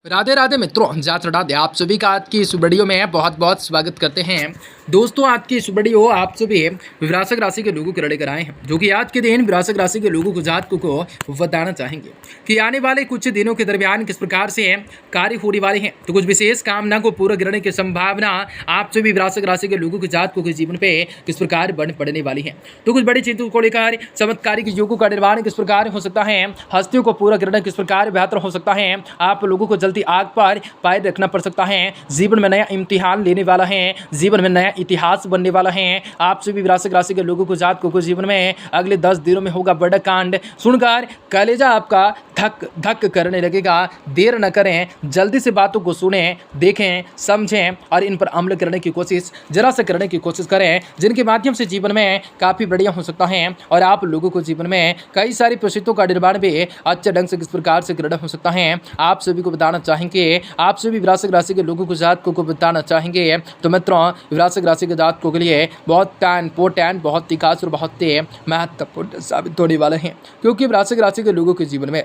राधे राधे मित्रों, जय श्री राधे। आप सभी का आज की इस वीडियो में बहुत बहुत स्वागत करते हैं। दोस्तों, आज की इस वीडियो आप सभी वृश्चिक राशि के लोगों को लेकर आए हैं, जो कि आज के दिन वृश्चिक राशि के लोगों को जातकों को बताना चाहेंगे कि आने वाले कुछ दिनों के दरमियान किस प्रकार से कार्य होने वाले हैं। तो कुछ विशेष कामना को पूरा करने की संभावना आप सभी वृश्चिक राशि के लोगों के जातकों के जीवन पे किस प्रकार बन पड़ने वाली है। तो कुछ बड़ी चीजों को लेकर चमत्कारिक योगों का निर्माण किस प्रकार हो सकता है, हस्तियों को पूरा करना किस प्रकार बेहतर हो सकता है, आप लोगों को जल्दी आग पर पैर रखना पड़ सकता है, जीवन में नया इम्तिहान लेने वाला है, जीवन में नया इतिहास बनने वाला है। आप सभी वृश्चिक राशि के लोगों को जातकों को जीवन में अगले 10 दिनों में होगा बड़ा कांड। सुनकर कलेजा आपका धक धक करने लगेगा। देर न करें, जल्दी से बातों को सुनें, देखें, समझें और इन पर अमल करने की कोशिश जरा से करने की कोशिश करें, जिनके माध्यम से जीवन में काफ़ी बढ़िया हो सकता है और आप लोगों को जीवन में कई सारी परिस्थितियों का निर्माण भी अच्छे ढंग से किस प्रकार से करना हो सकता है। आप सभी को बताना चाहेंगे, आप सभी वृश्चिक राशि के लोगों को जातकों को बताना चाहेंगे। तो मित्रों, वृश्चिक राशि के जातकों के लिए बहुत इम्पोर्टेंट, बहुत ही खास और बहुत ही महत्वपूर्ण साबित होने वाले हैं, क्योंकि वृश्चिक राशि के लोगों के जीवन में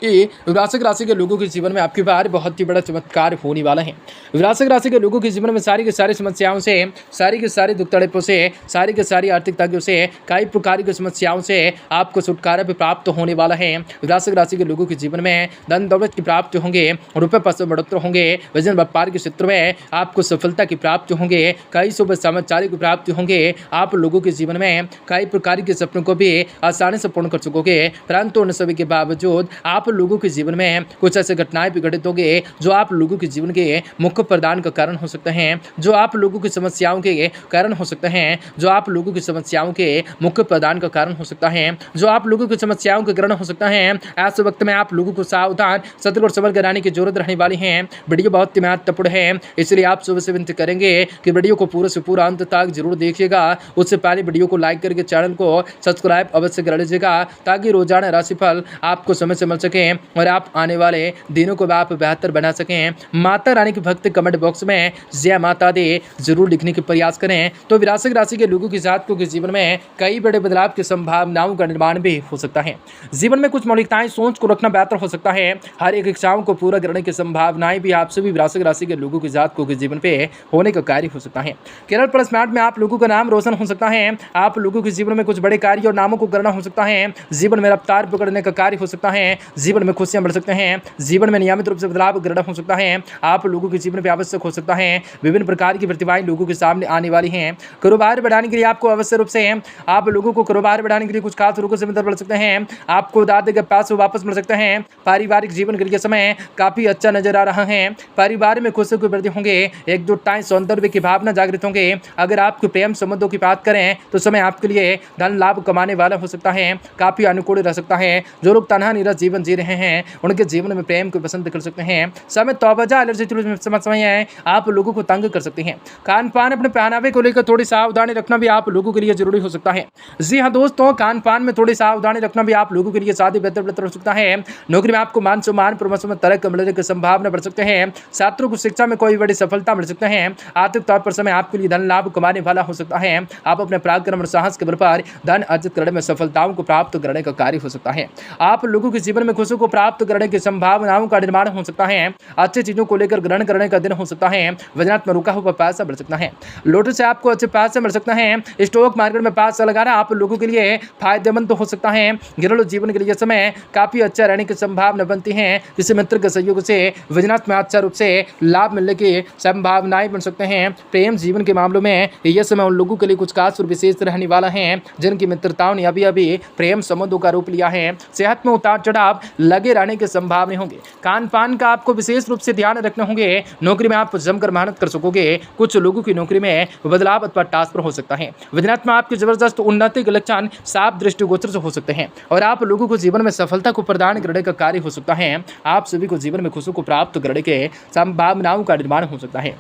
वृश्चिक राशि के लोगों के जीवन में आपकी बार बहुत ही बड़ा चमत्कार होने वाला है। वृश्चिक राशि के लोगों के जीवन में सारी की सारी समस्याओं से, सारी की सारी दुख तड़पों से, सारी की सारी आर्थिक तंगियों से, कई प्रकार की समस्याओं से आपको छुटकारा भी प्राप्त होने वाला है। वृश्चिक राशि के लोगों के जीवन में धन दौलत की प्राप्ति होंगे, रुपये पैसे बढ़ोतरी होंगे, वजन व्यापार के क्षेत्र में आपको सफलता की प्राप्ति होंगे, कई शुभ समाचार की प्राप्ति होंगे। आप लोगों के जीवन में कई प्रकार के सपनों को भी आसानी से पूर्ण कर सकोगे, परंतु उन सभी के बावजूद आप लोगों के जीवन में कुछ ऐसे घटनाएं भी घटित होंगे जो आप लोगों के जीवन के मुख्य प्रदान का कारण हो सकते हैं, जो आप लोगों की समस्याओं के कारण हो सकते हैं, जो आप लोगों की समस्याओं के मुख्य प्रदान का कारण हो सकता है, जो आप लोगों की समस्याओं के कारण हो सकता है। ऐसे वक्त में आप लोगों को सावधान, सतर्क और सबर कराने की जरूरत रहने वाली है। वीडियो बहुत ही महत्वपूर्ण है, इसलिए आप सुबह से विनती करेंगे कि वीडियो को पूरे से पूरा अंत तक जरूर देखिएगा। उससे पहले वीडियो को लाइक करके चैनल को सब्सक्राइब अवश्य कर लीजिएगा, ताकि रोजाना राशिफल आपको समय से मिल सके और आप आने वाले दिनों को आप बेहतर बना सकें। माता रानी के भक्त कमेंट बॉक्स में जय माता दी जरूर लिखने के प्रयास करें। तो वृश्चिक राशि के लोगों के जातकों के जीवन में कई बड़े बदलाव की संभावनाओं का निर्माण भी हो सकता है। जीवन में कुछ मौलिकताएं, सोच को रखना बेहतर हो सकता है। हर एक इच्छाओं को पूरा करने की संभावनाएं भी आप सभी वृश्चिक राशि के लोगों के जातकों के जीवन पे होने का कार्य हो सकता है। केरल प्लस मैट में आप लोगों का नाम रोशन हो सकता है। आप लोगों के जीवन में कुछ बड़े कार्य और नामों को करना हो सकता है। जीवन में रफ्तार पकड़ने का कार्य हो सकता है। जीवन में खुशियां बढ़ सकते हैं। जीवन में नियमित रूप से बदलाव करना हो सकता है। आप लोगों के जीवन में आवश्यक हो सकता है। विभिन्न प्रकार की प्रतिभाएं लोगों के सामने आने वाली हैं। कारोबार बढ़ाने के लिए आपको अवश्य रूप से आप लोगों को कारोबार बढ़ाने के लिए कुछ खास लोगों से मदद बढ़ सकते हैं। आपको दादे के पास वापस मिल सकते हैं। पारिवारिक जीवन के लिए समय काफी अच्छा नजर आ रहा है। परिवार में खुशी की वृद्धि होंगे, एकजुटताएं, सौंदर्य की भावना जागृत होंगे। अगर आपके प्रेम संबंधों की बात करें तो समय आपके लिए धन लाभ कमाने वाला हो सकता है, काफी अनुकूल रह सकता है। जो लोग तनहा निराश जीवन जी रहे हैं उनके जीवन में प्रेम को पसंद कर सकते हैं। समय तौबा एलर्जी समस्याएं हैं, आप लोगों को तंग कर सकती हैं। खान पान, अपने पहनावे को लेकर थोड़ी सावधानी रखना भी आप लोगों के लिए जरूरी हो सकता है। जी हाँ दोस्तों, खान पान में थोड़ी सावधानी रखना भी आप लोगों के लिए शादी बेहतर हो सकता है। नौकरी में आपको मान सम्मान, प्रमोशन में तरक्की मिलने की संभावना बढ़ सकते हैं। छात्रों को शिक्षा में कोई बड़ी सफलता मिल सकते हैं। आर्थिक तौर पर समय आपके लिए धन लाभ कमाने वाला हो सकता है। आप अपने पराक्रम और साहस के बल पर धन अर्जित करने में सफलताओं को प्राप्त करने का कार्य हो सकता है। आप लोगों के जीवन में खुशी को प्राप्त करने की संभावनाओं का निर्माण हो सकता है। अच्छी चीजों को लेकर ग्रहण करने का दिन हो सकता है। वजनात् में रुका हुआ पैसा बढ़ सकता है। लोटो से आपको अच्छे पैसे मिल सकते हैं। स्टॉक मार्केट में पैसा लगाना आप लोगों के लिए फायदेमंद तो हो सकता है। घरेलू जीवन के लिए समय काफी अच्छा रहने की संभावना बनती है। किसी मित्र के सहयोग से वजनात् में अच्छा रूप से लाभ मिलने की संभावनाएं बन सकते हैं। प्रेम जीवन के मामलों में यह समय उन लोगों के लिए कुछ खास और विशेष रहने वाला है जिनकी मित्रताओं ने अभी प्रेम संबंधों का रूप लिया है। सेहत में उतार चढ़ाव लगे रहने की संभावना होंगे। खान पान का आपको विशेष रूप से ध्यान रखने होंगे। नौकरी में आप जमकर मेहनत कर सकोगे। कुछ लोगों की नौकरी में बदलाव अथवा ट्रांसफर हो सकता है। विज्ञान में आपकी जबरदस्त उन्नति के लक्षण साफ दृष्टिगोचर से हो सकते हैं और आप लोगों को जीवन में सफलता को प्रदान करने का कार्य हो सकता है। आप सभी को जीवन में खुशी को प्राप्त करने के संभावनाओं का निर्माण हो सकता है।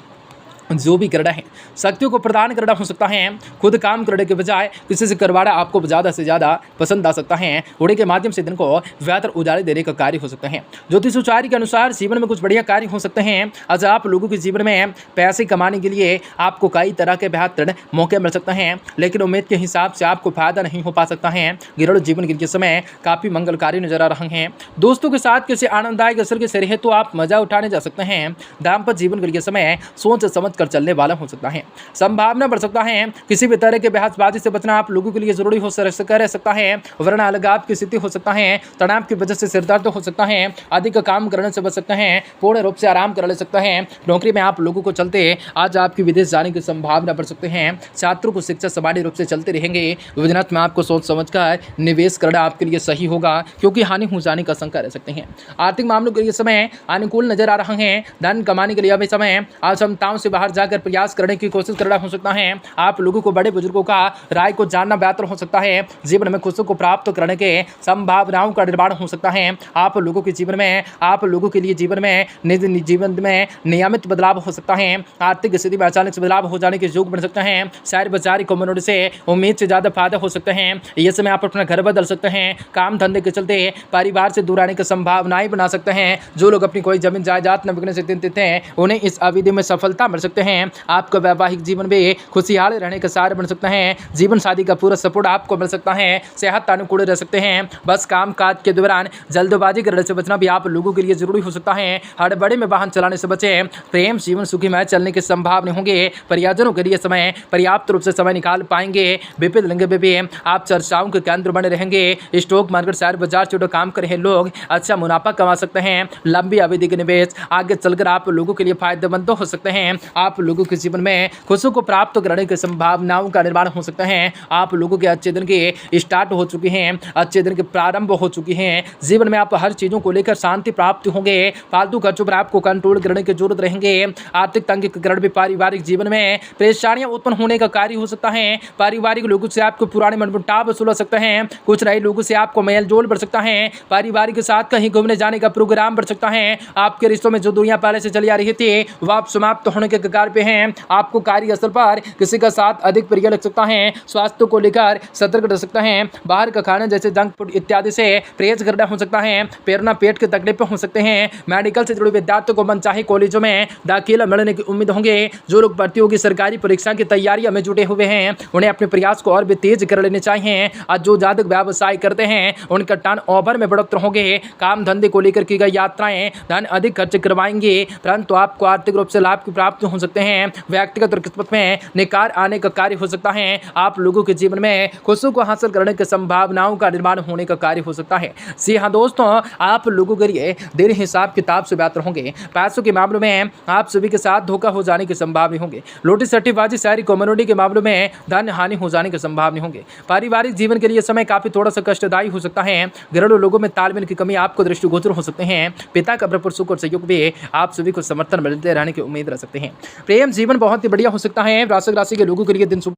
जो भी करना है शक्तियों को प्रदान करना हो सकता है। खुद काम करने के बजाय किसी से करवाना आपको ज़्यादा से ज़्यादा पसंद आ सकता है। उड़े के माध्यम से दिन को बेहतर उजाले देने का कार्य हो सकता है। ज्योतिषाचार्य के अनुसार जीवन में कुछ बढ़िया कार्य हो सकते हैं। आज आप लोगों के जीवन में पैसे कमाने के लिए आपको कई तरह के बेहतर मौके मिल सकते हैं, लेकिन उम्मीद के हिसाब से आपको फायदा नहीं हो पा सकता है। गृह जीवन के समय काफ़ी मंगलकारी नजर आ रहे हैं। दोस्तों के साथ किसी आनंददायक असर के सर है तो आप मजा उठाने जा सकते हैं। दाम्पत्य जीवन के समय सोच समझ कर चलने वाला हो सकता है। संभावना बढ़ सकता है किसी भी तरह के बहसबाजी से बचना आप लोगों के लिए जरूरी हो सकता है, वरना अलगाव की स्थिति हो सकता है। तनाव की वजह से सिरदर्द हो सकता है। अधिक काम करने से बच सकते हैं। पूर्ण रूप से आराम कर ले सकता है। नौकरी में आप लोगों को चलते आज आपकी विदेश जाने की संभावना बढ़ सकते हैं। छात्रों को शिक्षा सामान्य रूप से चलते रहेंगे। बिजनेस में आपको सोच समझकर निवेश करना आपके लिए सही होगा, क्योंकि हानि हो जाने का शंका रह सकते हैं। आर्थिक मामलों के लिए समय अनुकूल नजर आ रहा है। धन कमाने के लिए अभी समय असमताओं से बाहर जाकर प्रयास करने की कोशिश करना हो सकता है। आप लोगों को बड़े बुजुर्गों का राय को जानना बेहतर हो सकता है। जीवन में खुशी को प्राप्त करने के संभावनाओं का निर्माण हो सकता है। आप लोगों के लिए जीवन में नियमित बदलाव हो सकता है। आर्थिक स्थिति में अचानक से बदलाव हो जाने के योग बन सकता है। शेयर बाजार कम्युनिटी से उम्मीद से ज्यादा फायदा हो सकते हैं। ये समय आप अपना घर बदल सकते हैं। काम धंधे के चलते परिवार से दूर आने की संभावनाएं बना सकते हैं। जो लोग अपनी कोई जमीन जायदाद न बिकने से चिंतित हैं, उन्हें इस अवधि में सफलता मिल सकते हैं। आपका वैवाहिक जीवन भी खुशहाल रहने का सहारा बन सकता है। जीवन साथी का पूरा सपोर्ट आपको मिल सकता है। सेहत अनुकूल रह सकते हैं। बस काम काज के दौरान जल्दबाजी करने से बचना भी आप लोगों के लिए जरूरी हो सकता है। हड़बड़ी में वाहन चलाने से बचें। प्रेम जीवन सुखीमय चलने की संभावना होंगे। परिजनों के लिए समय पर्याप्त रूप से समय निकाल पाएंगे। विविध लिंग में भी आप चर्चाओं के केंद्र बने रहेंगे। स्टॉक मार्केट शेयर बाजार छोटे काम कर रहे लोग अच्छा मुनाफा कमा सकते हैं। लंबी अवधि के निवेश आगे चलकर आप लोगों के लिए फायदेमंद हो सकते हैं। आप लोगों के जीवन में खुशी को प्राप्त करने की संभावनाओं का निर्माण हो सकता है। आप लोगों के अच्छे दिन के स्टार्ट हो चुके हैं। अच्छे दिन के प्रारंभ हो चुके हैं। जीवन में आप हर चीजों को लेकर शांति प्राप्त होंगे। फालतू खर्चों पर आपको कंट्रोल करने की जरूरत रहेंगे। आर्थिक तंगी के कारण भी पारिवारिक जीवन में परेशानियां उत्पन्न होने का कार्य हो सकता है। पारिवारिक लोगों से आपको पुराने मनमुटाव सुलझ सकते हैं। कुछ नए लोगों से आपको मेल जोल बढ़ सकता है। परिवार के साथ कहीं घूमने जाने का प्रोग्राम बढ़ सकता है। आपके रिश्तों में जो दुनिया पहले से चली आ रही थी वह आप समाप्त होने के कगार पे हैं। आपको कार्यस्थल पर किसी का साथ अधिक प्रिय लग सकता है। स्वास्थ्य को लेकर सतर्क रह सकता है। बाहर का खाना जैसे जंक फूड इत्यादि से परहेज करना हो सकता है। प्रेरणा पेट के तकलीफें हो सकते हैं। मेडिकल से जुड़े विद्यार्थियों को मनचाहे कॉलेजों में दाखिला मिलने की उम्मीद होंगे। जो लोग भर्ती होगी सरकारी परीक्षा की तैयारियों में जुटे हुए हैं, उन्हें अपने प्रयास को और भी तेज कर लेने चाहिए। आज जो जातक व्यवसाय करते हैं उनका टर्न ओवर में बढ़ोतरी होंगे। काम धंधे को लेकर की गई यात्राएं धन अधिक खर्च करवाएंगे, परंतु आपको आर्थिक रूप से लाभ की प्राप्ति हो सकते हैं। व्यक्तिगत और किस्मत में निखार आने का कार्य हो सकता है। आप लोगों के जीवन में खुशी को हासिल करने की संभावनाओं का निर्माण होने का कार्य हो सकता है। जी हाँ दोस्तों, आप लोगों के लिए दिन हिसाब किताब से बेहतर होंगे। पैसों के मामलों में आप सभी के साथ धोखा हो जाने की संभावना होंगे। लोटी सट्टीबाजी शहरी कम्युनिटी के मामलों में धन हानि हो जाने की संभावना होंगे। पारिवारिक जीवन के लिए समय काफी थोड़ा सा कष्टदायी हो सकता है। घरेलू लोगों में तालमेल की कमी आपको दृष्टिगोचर हो सकते हैं। पिता का भरपूर सुख और सहयोग भी आप सभी को समर्थन मिलते रहने की उम्मीद रह सकते हैं। प्रेम जीवन बहुत ही बढ़िया हो सकता है। वृश्चिक राशि के लोगों के लिए दिन